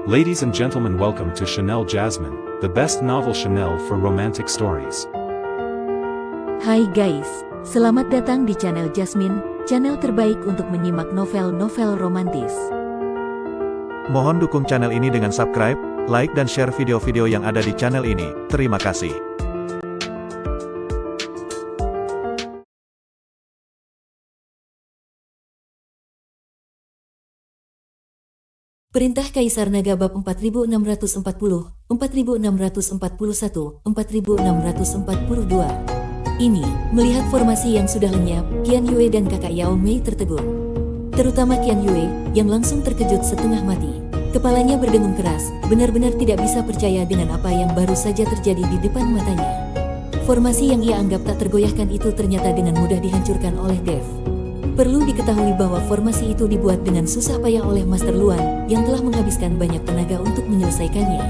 Ladies and gentlemen, welcome to Chanel Jasmine, the best novel Chanel for romantic stories. Hai guys, selamat datang di channel Jasmine, channel terbaik untuk menyimak novel-novel romantis. Mohon dukung channel ini dengan subscribe, like dan share video-video yang ada di channel ini. Terima kasih. Perintah Kaisar Naga bab 4640, 4641, 4642. Ini, melihat formasi yang sudah lenyap, Qian Yue dan kakak Yao Mei tertegun. Terutama Qian Yue, yang langsung terkejut setengah mati. Kepalanya berdengung keras, benar-benar tidak bisa percaya dengan apa yang baru saja terjadi di depan matanya. Formasi yang ia anggap tak tergoyahkan itu ternyata dengan mudah dihancurkan oleh Dev. Perlu diketahui bahwa formasi itu dibuat dengan susah payah oleh Master Luan, yang telah menghabiskan banyak tenaga untuk menyelesaikannya.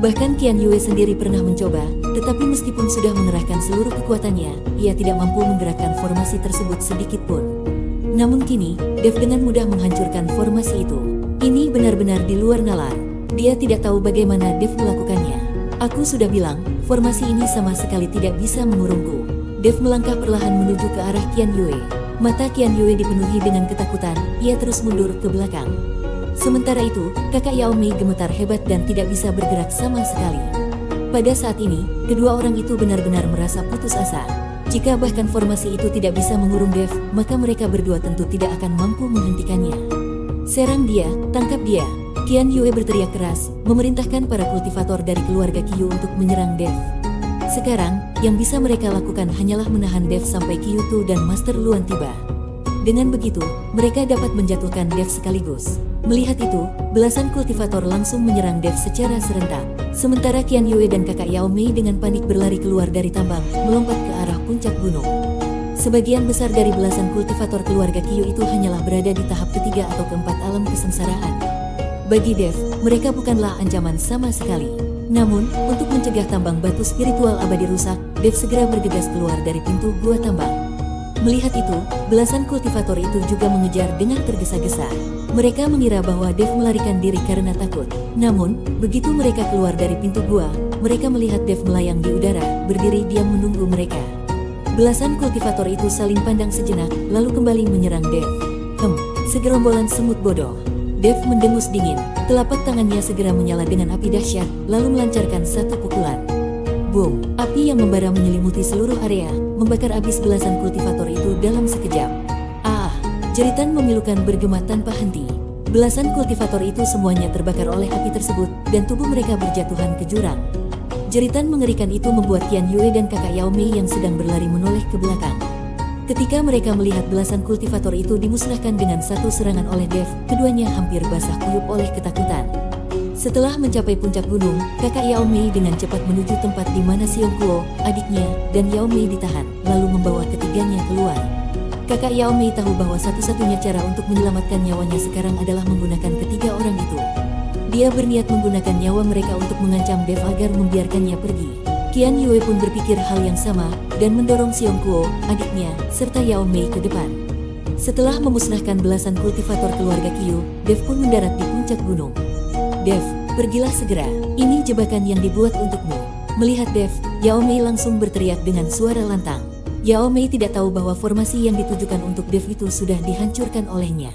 Bahkan Qian Yue sendiri pernah mencoba, tetapi meskipun sudah mengerahkan seluruh kekuatannya, ia tidak mampu menggerakkan formasi tersebut sedikit pun. Namun kini, Dev dengan mudah menghancurkan formasi itu. Ini benar-benar di luar nalar. Dia tidak tahu bagaimana Dev melakukannya. Aku sudah bilang, formasi ini sama sekali tidak bisa mengurungku. Dev melangkah perlahan menuju ke arah Qian Yue. Mata Qian Yue dipenuhi dengan ketakutan, ia terus mundur ke belakang. Sementara itu, kakak Yao Mei gemetar hebat dan tidak bisa bergerak sama sekali. Pada saat ini, kedua orang itu benar-benar merasa putus asa. Jika bahkan formasi itu tidak bisa mengurung Dev, maka mereka berdua tentu tidak akan mampu menghentikannya. Serang dia, tangkap dia. Qian Yue berteriak keras, memerintahkan para kultivator dari keluarga Qiu untuk menyerang Dev. Sekarang, yang bisa mereka lakukan hanyalah menahan Dev sampai Qiu Tu dan Master Luan tiba. Dengan begitu, mereka dapat menjatuhkan Dev sekaligus. Melihat itu, belasan kultivator langsung menyerang Dev secara serentak. Sementara Qian Yue dan kakak Yao Mei dengan panik berlari keluar dari tambang, melompat ke arah puncak gunung. Sebagian besar dari belasan kultivator keluarga Qiu itu hanyalah berada di tahap ketiga atau keempat alam kesengsaraan. Bagi Dev, mereka bukanlah ancaman sama sekali. Namun, untuk mencegah tambang batu spiritual abadi rusak, Dev segera bergegas keluar dari pintu gua tambang. Melihat itu, belasan kultivator itu juga mengejar dengan tergesa-gesa. Mereka mengira bahwa Dev melarikan diri karena takut. Namun, begitu mereka keluar dari pintu gua, mereka melihat Dev melayang di udara, berdiri diam menunggu mereka. Belasan kultivator itu saling pandang sejenak, lalu kembali menyerang Dev. Segerombolan semut bodoh. Dev mendengus dingin, telapak tangannya segera menyala dengan api dahsyat, lalu melancarkan satu pukulan. Boom! Api yang membara menyelimuti seluruh area, membakar habis belasan kultivator itu dalam sekejap. Ah! Jeritan memilukan bergema tanpa henti. Belasan kultivator itu semuanya terbakar oleh api tersebut, dan tubuh mereka berjatuhan ke jurang. Jeritan mengerikan itu membuat Qian Yue dan kakak Yao Mei yang sedang berlari menoleh ke belakang. Ketika mereka melihat belasan kultivator itu dimusnahkan dengan satu serangan oleh Dev, keduanya hampir basah kuyup oleh ketakutan. Setelah mencapai puncak gunung, kakak Yao Mei dengan cepat menuju tempat di mana Xiong Kuo, adiknya, dan Yao Mei ditahan, lalu membawa ketiganya keluar. Kakak Yao Mei tahu bahwa satu-satunya cara untuk menyelamatkan nyawanya sekarang adalah menggunakan ketiga orang itu. Dia berniat menggunakan nyawa mereka untuk mengancam Dev agar membiarkannya pergi. Qian Yue pun berpikir hal yang sama, dan mendorong Xiong Kuo, adiknya, serta Yao Mei ke depan. Setelah memusnahkan belasan kultivator keluarga Qiu, Dev pun mendarat di puncak gunung. Dev, pergilah segera, ini jebakan yang dibuat untukmu. Melihat Dev, Yao Mei langsung berteriak dengan suara lantang. Yao Mei tidak tahu bahwa formasi yang ditujukan untuk Dev itu sudah dihancurkan olehnya.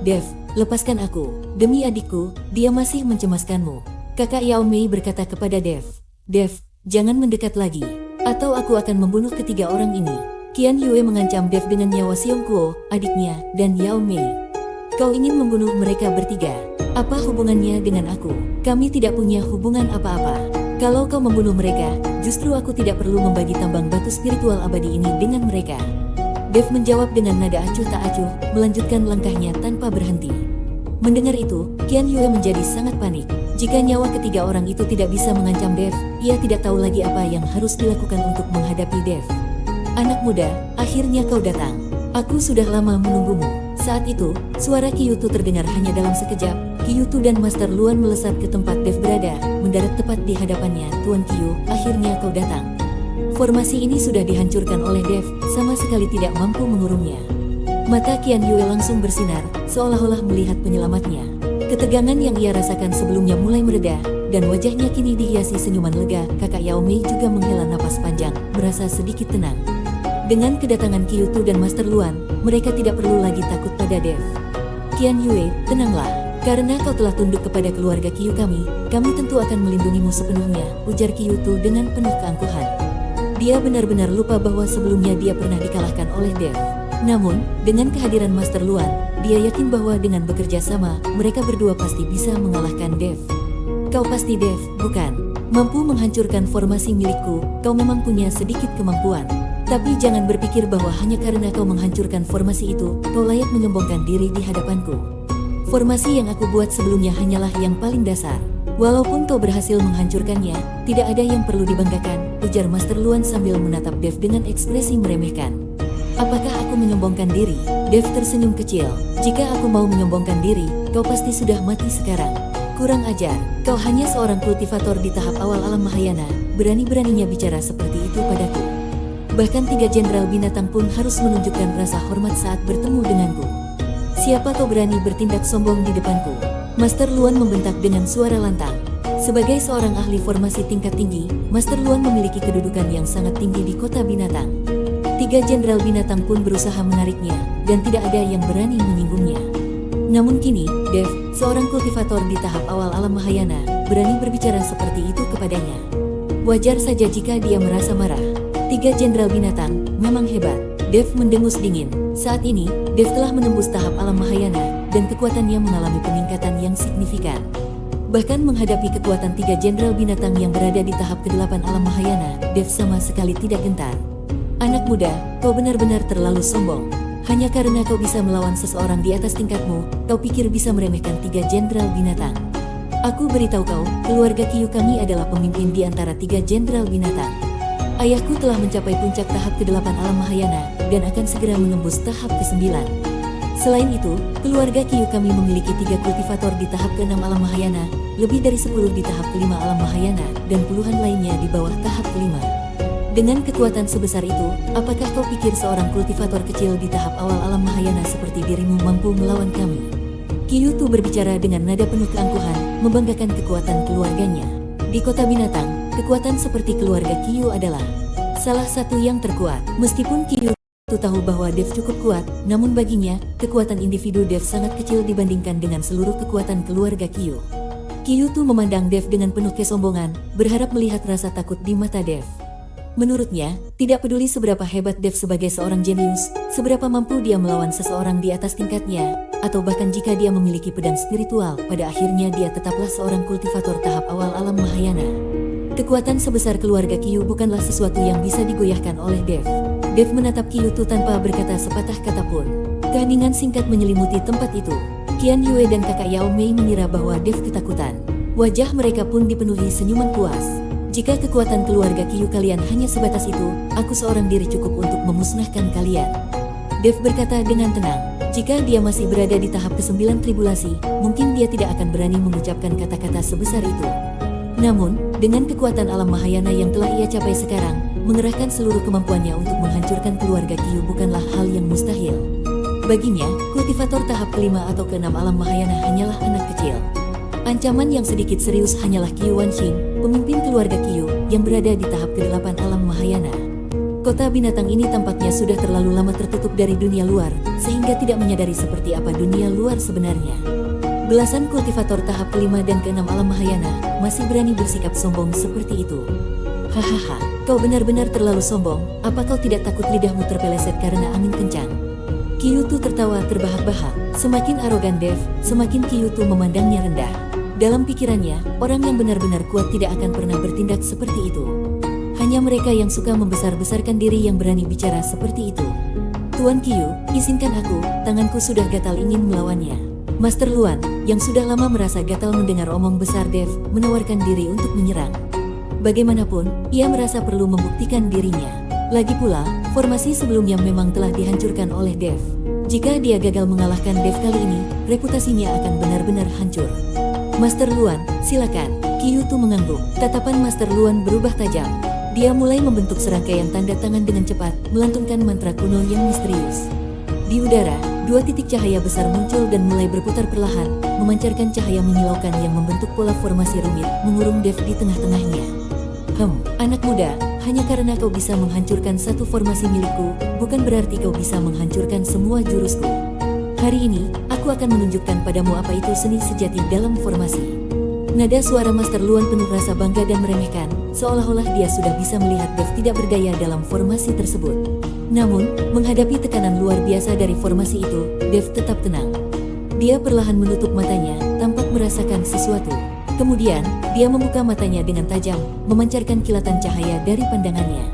Dev, lepaskan aku, demi adikku, dia masih mencemaskanmu. Kakak Yao Mei berkata kepada Dev. Dev, jangan mendekat lagi, atau aku akan membunuh ketiga orang ini. Qian Yue mengancam Dev dengan nyawa Xiong Kuo, adiknya, dan Yao Mei. Kau ingin membunuh mereka bertiga? Apa hubungannya dengan aku? Kami tidak punya hubungan apa-apa. Kalau kau membunuh mereka, justru aku tidak perlu membagi tambang batu spiritual abadi ini dengan mereka. Dev menjawab dengan nada acuh tak acuh, melanjutkan langkahnya tanpa berhenti. Mendengar itu, Qian Yue menjadi sangat panik. Jika nyawa ketiga orang itu tidak bisa mengancam Dev, ia tidak tahu lagi apa yang harus dilakukan untuk menghadapi Dev. Anak muda, akhirnya kau datang. Aku sudah lama menunggumu. Saat itu, suara Qiu Tu terdengar hanya dalam sekejap. Qiu Tu dan Master Luan melesat ke tempat Dev berada, mendarat tepat di hadapannya. Tuan Qiu, akhirnya kau datang. Formasi ini sudah dihancurkan oleh Dev, sama sekali tidak mampu mengurungnya. Mata Qian Yue langsung bersinar, seolah-olah melihat penyelamatnya. Ketegangan yang ia rasakan sebelumnya mulai mereda, dan wajahnya kini dihiasi senyuman lega. Kakak Yao Mei juga menghela napas panjang, merasa sedikit tenang. Dengan kedatangan Qiutu dan Master Luan, mereka tidak perlu lagi takut pada Dev. Qian Yue, tenanglah. Karena kau telah tunduk kepada keluarga Qiu kami tentu akan melindungimu sepenuhnya, ujar Qiutu dengan penuh keangkuhan. Dia benar-benar lupa bahwa sebelumnya dia pernah dikalahkan oleh Dev. Namun, dengan kehadiran Master Luan, dia yakin bahwa dengan bekerja sama, mereka berdua pasti bisa mengalahkan Dev. Kau pasti Dev, bukan? Mampu menghancurkan formasi milikku, kau memang punya sedikit kemampuan. Tapi jangan berpikir bahwa hanya karena kau menghancurkan formasi itu, kau layak menyombongkan diri di hadapanku. Formasi yang aku buat sebelumnya hanyalah yang paling dasar. Walaupun kau berhasil menghancurkannya, tidak ada yang perlu dibanggakan, ujar Master Luan sambil menatap Dev dengan ekspresi meremehkan. Apakah aku menyombongkan diri? Dev tersenyum kecil. Jika aku mau menyombongkan diri, kau pasti sudah mati sekarang. Kurang ajar, kau hanya seorang kultivator di tahap awal alam Mahayana, berani-beraninya bicara seperti itu padaku. Bahkan 3 jenderal binatang pun harus menunjukkan rasa hormat saat bertemu denganku. Siapa kau berani bertindak sombong di depanku? Master Luan membentak dengan suara lantang. Sebagai seorang ahli formasi tingkat tinggi, Master Luan memiliki kedudukan yang sangat tinggi di kota binatang. 3 jenderal binatang pun berusaha menariknya, dan tidak ada yang berani menyinggungnya. Namun kini, Dev, seorang kultivator di tahap awal alam Mahayana, berani berbicara seperti itu kepadanya. Wajar saja jika dia merasa marah. 3 jenderal binatang, memang hebat. Dev mendengus dingin. Saat ini, Dev telah menembus tahap alam Mahayana, dan kekuatannya mengalami peningkatan yang signifikan. Bahkan menghadapi kekuatan 3 jenderal binatang yang berada di tahap ke-8 alam Mahayana, Dev sama sekali tidak gentar. Anak muda, kau benar-benar terlalu sombong. Hanya karena kau bisa melawan seseorang di atas tingkatmu, kau pikir bisa meremehkan 3 jenderal binatang. Aku beritahu kau, keluarga Qiu kami adalah pemimpin di antara 3 jenderal binatang. Ayahku telah mencapai puncak tahap ke-8 alam Mahayana, dan akan segera menembus tahap ke-9. Selain itu, keluarga Qiu kami memiliki 3 kultivator di tahap ke-6 alam Mahayana, lebih dari 10 di tahap ke-5 alam Mahayana, dan puluhan lainnya di bawah tahap ke-5. Dengan kekuatan sebesar itu, apakah kau pikir seorang kultivator kecil di tahap awal alam Mahayana seperti dirimu mampu melawan kami? Qiutu berbicara dengan nada penuh keangkuhan, membanggakan kekuatan keluarganya. Di kota binatang, kekuatan seperti keluarga Qiu adalah salah satu yang terkuat. Meskipun Qiutu tahu bahwa Dev cukup kuat, namun baginya, kekuatan individu Dev sangat kecil dibandingkan dengan seluruh kekuatan keluarga Qiu. Qiutu memandang Dev dengan penuh kesombongan, berharap melihat rasa takut di mata Dev. Menurutnya, tidak peduli seberapa hebat Dev sebagai seorang jenius, seberapa mampu dia melawan seseorang di atas tingkatnya, atau bahkan jika dia memiliki pedang spiritual, pada akhirnya dia tetaplah seorang kultivator tahap awal alam Mahayana. Kekuatan sebesar keluarga Qiu bukanlah sesuatu yang bisa digoyahkan oleh Dev. Dev menatap Qiutu tanpa berkata sepatah kata pun. Keheningan singkat menyelimuti tempat itu. Qian Yue dan kakak Yao Mei mengira bahwa Dev ketakutan. Wajah mereka pun dipenuhi senyuman puas. Jika kekuatan keluarga Qiu kalian hanya sebatas itu, aku seorang diri cukup untuk memusnahkan kalian. Dev berkata dengan tenang. Jika dia masih berada di tahap ke-9 tribulasi, mungkin dia tidak akan berani mengucapkan kata-kata sebesar itu. Namun, dengan kekuatan alam Mahayana yang telah ia capai sekarang, mengerahkan seluruh kemampuannya untuk menghancurkan keluarga Qiu bukanlah hal yang mustahil. Baginya, kultivator tahap ke-5 atau ke-6 alam Mahayana hanyalah anak kecil. Ancaman yang sedikit serius hanyalah Qiu Wanxing, pemimpin keluarga Qiu, yang berada di tahap ke-8 alam Mahayana. Kota binatang ini tampaknya sudah terlalu lama tertutup dari dunia luar, sehingga tidak menyadari seperti apa dunia luar sebenarnya. Belasan kultivator tahap ke-5 dan ke-6 alam Mahayana masih berani bersikap sombong seperti itu. Hahaha, kau benar-benar terlalu sombong, apa kau tidak takut lidahmu terpeleset karena angin kencang? Qiutu tertawa terbahak-bahak, semakin arogan Dev, semakin Qiutu memandangnya rendah. Dalam pikirannya, orang yang benar-benar kuat tidak akan pernah bertindak seperti itu. Hanya mereka yang suka membesar-besarkan diri yang berani bicara seperti itu. Tuan Qiu, izinkan aku, tanganku sudah gatal ingin melawannya. Master Luan, yang sudah lama merasa gatal mendengar omong besar Dev, menawarkan diri untuk menyerang. Bagaimanapun, ia merasa perlu membuktikan dirinya. Lagi pula, formasi sebelumnya memang telah dihancurkan oleh Dev. Jika dia gagal mengalahkan Dev kali ini, reputasinya akan benar-benar hancur. Master Luan, silakan. Qiutu mengangguk. Tatapan Master Luan berubah tajam. Dia mulai membentuk serangkaian tanda tangan dengan cepat, melantunkan mantra kuno yang misterius. Di udara, Dua titik cahaya besar muncul dan mulai berputar perlahan, memancarkan cahaya menyilaukan yang membentuk pola formasi rumit, mengurung Dev di tengah-tengahnya. Anak muda, hanya karena kau bisa menghancurkan satu formasi milikku, bukan berarti kau bisa menghancurkan semua jurusku. Hari ini, aku akan menunjukkan padamu apa itu seni sejati dalam formasi. Nada suara Master Luan penuh rasa bangga dan meremehkan, seolah-olah dia sudah bisa melihat Dev tidak berdaya dalam formasi tersebut. Namun, menghadapi tekanan luar biasa dari formasi itu, Dev tetap tenang. Dia perlahan menutup matanya, tampak merasakan sesuatu. Kemudian, dia membuka matanya dengan tajam, memancarkan kilatan cahaya dari pandangannya.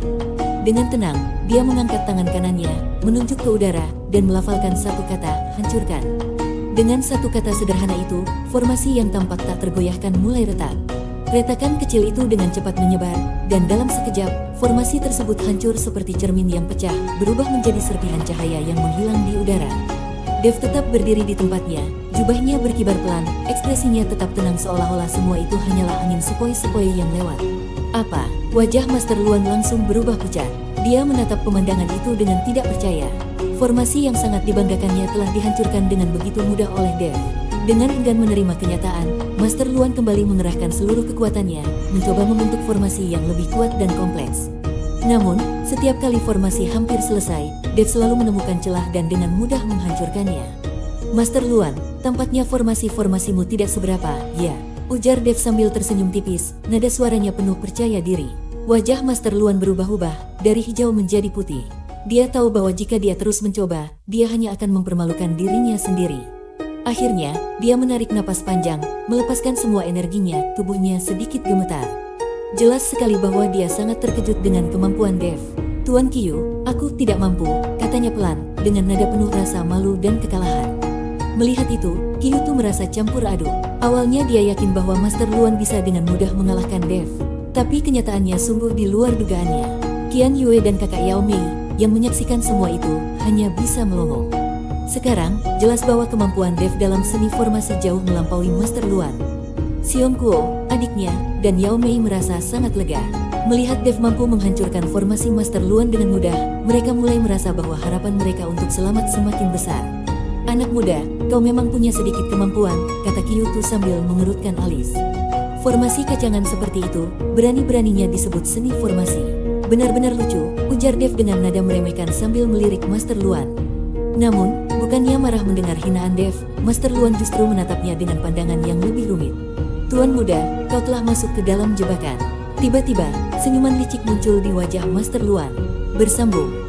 Dengan tenang, dia mengangkat tangan kanannya, menunjuk ke udara, dan melafalkan satu kata, hancurkan. Dengan satu kata sederhana itu, formasi yang tampak tak tergoyahkan mulai retak. Retakan kecil itu dengan cepat menyebar, dan dalam sekejap, formasi tersebut hancur seperti cermin yang pecah, berubah menjadi serpihan cahaya yang menghilang di udara. Dev tetap berdiri di tempatnya, jubahnya berkibar pelan, ekspresinya tetap tenang seolah-olah semua itu hanyalah angin sepoi-sepoi yang lewat. Apa? Wajah Master Luan langsung berubah pucat. Dia menatap pemandangan itu dengan tidak percaya. Formasi yang sangat dibanggakannya telah dihancurkan dengan begitu mudah oleh Dev. Dengan enggan menerima kenyataan, Master Luan kembali mengerahkan seluruh kekuatannya, mencoba membentuk formasi yang lebih kuat dan kompleks. Namun, setiap kali formasi hampir selesai, Dev selalu menemukan celah dan dengan mudah menghancurkannya. Master Luan, tampaknya formasi-formasimu tidak seberapa, ya, ujar Dev sambil tersenyum tipis, nada suaranya penuh percaya diri. Wajah Master Luan berubah-ubah, dari hijau menjadi putih. Dia tahu bahwa jika dia terus mencoba, dia hanya akan mempermalukan dirinya sendiri. Akhirnya, dia menarik napas panjang, melepaskan semua energinya, tubuhnya sedikit gemetar. Jelas sekali bahwa dia sangat terkejut dengan kemampuan Dev. Tuan Qiyu, aku tidak mampu, katanya pelan, dengan nada penuh rasa malu dan kekalahan. Melihat itu, Qiyu Tu merasa campur aduk. Awalnya dia yakin bahwa Master Luan bisa dengan mudah mengalahkan Dev. Tapi kenyataannya sungguh di luar dugaannya. Qian Yue dan kakak Yao Mei, yang menyaksikan semua itu, hanya bisa melongo. Sekarang, jelas bahwa kemampuan Dev dalam seni formasi jauh melampaui Master Luan. Xiong Kuo, adiknya, dan Yao Mei merasa sangat lega. Melihat Dev mampu menghancurkan formasi Master Luan dengan mudah, mereka mulai merasa bahwa harapan mereka untuk selamat semakin besar. Anak muda, kau memang punya sedikit kemampuan, kata Qiyu Tu sambil mengerutkan alis. Formasi kacangan seperti itu, berani-beraninya disebut seni formasi. Benar-benar lucu, ujar Dev dengan nada meremehkan sambil melirik Master Luan. Namun, bukannya marah mendengar hinaan Dev, Master Luan justru menatapnya dengan pandangan yang lebih rumit. Tuan muda, kau telah masuk ke dalam jebakan. Tiba-tiba, senyuman licik muncul di wajah Master Luan. Bersambung.